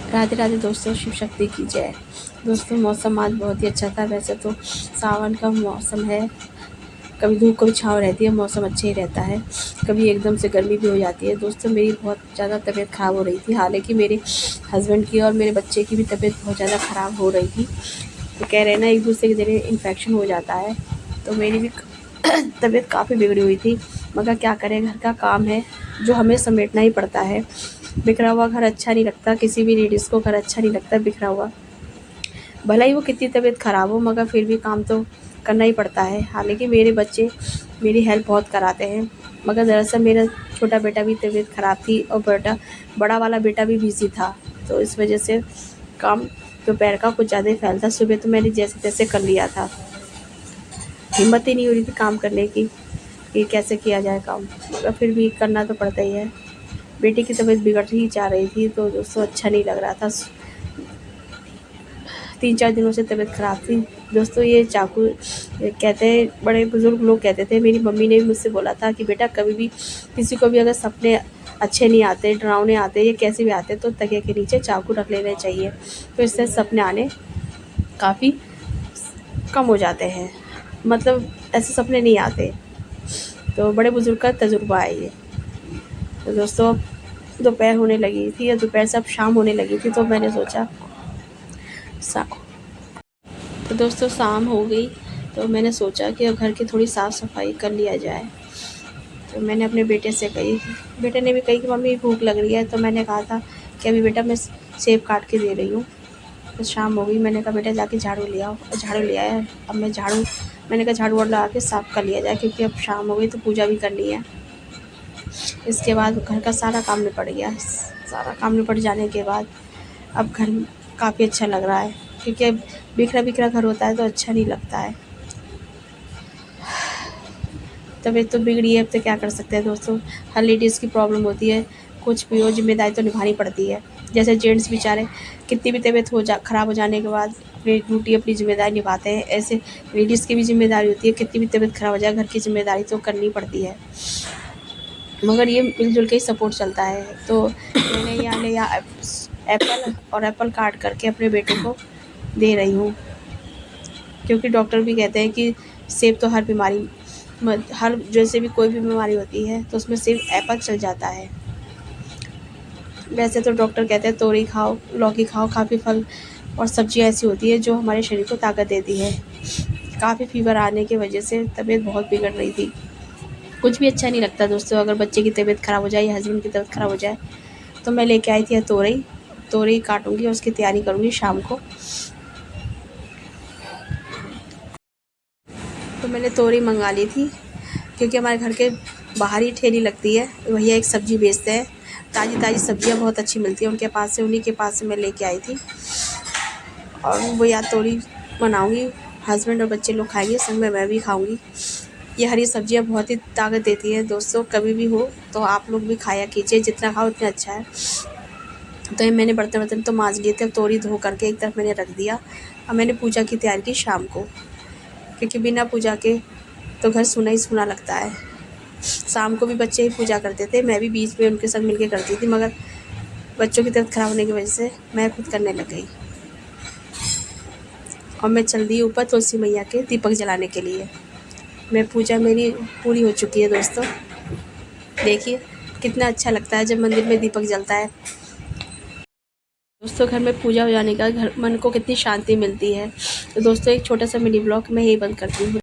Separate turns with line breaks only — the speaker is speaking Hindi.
राधे राधे दोस्तों, शिव शक्ति की जय। दोस्तों मौसम आज बहुत ही अच्छा था। वैसे तो सावन का मौसम है, कभी धूप कभी छाँव रहती है, मौसम अच्छा ही रहता है। कभी एकदम से गर्मी भी हो जाती है। दोस्तों मेरी बहुत ज़्यादा तबीयत ख़राब हो रही थी, हालांकि मेरे हस्बैंड की और मेरे बच्चे की भी तबीयत बहुत ज़्यादा ख़राब हो रही थी। तो कह रहे हैं ना, एक दूसरे के ज़रिए इन्फेक्शन हो जाता है। तो मेरी भी तबीयत काफ़ी बिगड़ी हुई थी, मगर क्या करें, घर का काम है जो हमें समेटना ही पड़ता है। बिखरा हुआ घर अच्छा नहीं लगता, किसी भी लेडीज़ को घर अच्छा नहीं लगता बिखरा हुआ। भला ही वो कितनी तबीयत ख़राब हो, मगर फिर भी काम तो करना ही पड़ता है। हालांकि मेरे बच्चे मेरी हेल्प बहुत कराते हैं, मगर दरअसल मेरा छोटा बेटा भी तबीयत ख़राब थी और बड़ा वाला बेटा भी बिज़ी था। तो इस वजह से काम दोपहर का कुछ ज़्यादा ही फैलता। सुबह तो मैंने जैसे तैसे कर लिया था, हिम्मत ही नहीं हो रही थी काम करने की कि कैसे किया जाए काम, मगर फिर भी करना तो पड़ता ही है। बेटी की तबीयत बिगड़ ही जा रही थी, तो दोस्तों अच्छा नहीं लग रहा था। 3-4 दिनों से तबीयत ख़राब थी। दोस्तों ये चाकू कहते हैं, बड़े बुज़ुर्ग लोग कहते थे, मेरी मम्मी ने भी मुझसे बोला था कि बेटा कभी भी किसी को भी अगर सपने अच्छे नहीं आते, डरावने आते या कैसे भी आते, तो तकिए के नीचे चाकू रख लेने चाहिए। तो इससे सपने आने काफ़ी कम हो जाते हैं, मतलब ऐसे सपने नहीं आते। तो बड़े बुज़ुर्ग का तजुर्बा है ये। तो दोस्तों दोपहर होने लगी थी, या दोपहर से अब शाम होने लगी थी, तो मैंने सोचा तो दोस्तों शाम हो गई, तो मैंने सोचा कि अब घर की थोड़ी साफ़ सफाई कर लिया जाए। तो मैंने अपने बेटे से कही, बेटे ने भी कही कि मम्मी भूख लग रही है। तो मैंने कहा था कि अभी बेटा मैं सेब काट के दे रही हूँ। तो शाम हो गई, मैंने कहा बेटा जाके झाड़ू ले आओ, और झाड़ू ले आया। अब मैंने कहा झाड़ू लगा के साफ़ कर लिया जाए, क्योंकि अब शाम हो गई तो पूजा भी करनी है। इसके बाद घर का सारा काम निपट गया। सारा काम निपट जाने के बाद अब घर काफ़ी अच्छा लग रहा है, क्योंकि अब बिखरा बिखरा घर होता है तो अच्छा नहीं लगता है। तबीयत तो बिगड़ी है, अब तो क्या कर सकते हैं दोस्तों। हर लेडीज़ की प्रॉब्लम होती है, कुछ भी हो जिम्मेदारी तो निभानी पड़ती है। जैसे जेंट्स बेचारे कितनी भी तबीयत ख़राब हो जाने के बाद अपनी ड्यूटी अपनी जिम्मेदारी निभाते हैं, ऐसे लेडीज़ की भी जिम्मेदारी होती है। कितनी भी तबीयत ख़राब हो जाए, घर की जिम्मेदारी तो करनी पड़ती है, मगर ये मिलजुल के ही सपोर्ट चलता है। तो मैंने यहाँ ले एप्पल और एप्पल काट करके अपने बेटे को दे रही हूँ, क्योंकि डॉक्टर भी कहते हैं कि सेब तो हर जैसे भी कोई भी बीमारी होती है तो उसमें सिर्फ एप्पल चल जाता है। वैसे तो डॉक्टर कहते हैं तोरी खाओ, लौकी खाओ, काफ़ी फल और सब्जियां ऐसी होती है जो हमारे शरीर को ताकत देती है। काफ़ी फीवर आने की वजह से तबीयत बहुत बिगड़ रही थी। कुछ भी अच्छा नहीं लगता दोस्तों, अगर बच्चे की तबीयत ख़राब हो जाए या हस्बैंड की तबीयत ख़राब हो जाए। तो मैं लेके आई थी तोरई काटूँगी और उसकी तैयारी करूँगी शाम को। तो मैंने तोरई मंगा ली थी, क्योंकि हमारे घर के बाहर ही ठेली लगती है, भैया एक सब्ज़ी बेचते हैं, ताज़ी ताज़ी सब्जियां बहुत अच्छी मिलती है उनके पास से। उन्हीं के पास से मैं लेके आई थी, और वो या तोरई बनाऊँगी, हस्बैंड और बच्चे लोग खाएंगे, संग में मैं भी खाऊँगी। ये हरी सब्जियां बहुत ही ताकत देती है दोस्तों, कभी भी हो तो आप लोग भी खाया कीजिए, जितना खाओ उतना अच्छा है। तो ये मैंने बर्तन तो मांज लिए थे, अब तोरई धो करके एक तरफ मैंने रख दिया। अब मैंने पूजा की तैयारी की शाम को, क्योंकि बिना पूजा के तो घर सूना ही सूना लगता है। शाम को भी बच्चे ही पूजा करते थे, मैं भी बीच में उनके संग मिलके करती थी, मगर बच्चों की तबीयत ख़राब होने की वजह से मैं खुद करने लग गई। और मैं चल दी ऊपर तुलसी मैया के दीपक जलाने के लिए। पूजा मेरी पूरी हो चुकी है दोस्तों। देखिए कितना अच्छा लगता है जब मंदिर में दीपक जलता है। दोस्तों घर में पूजा हो जाने का घर मन को कितनी शांति मिलती है। तो दोस्तों एक छोटा सा मिनी ब्लॉग मैं यही बंद करती हूँ।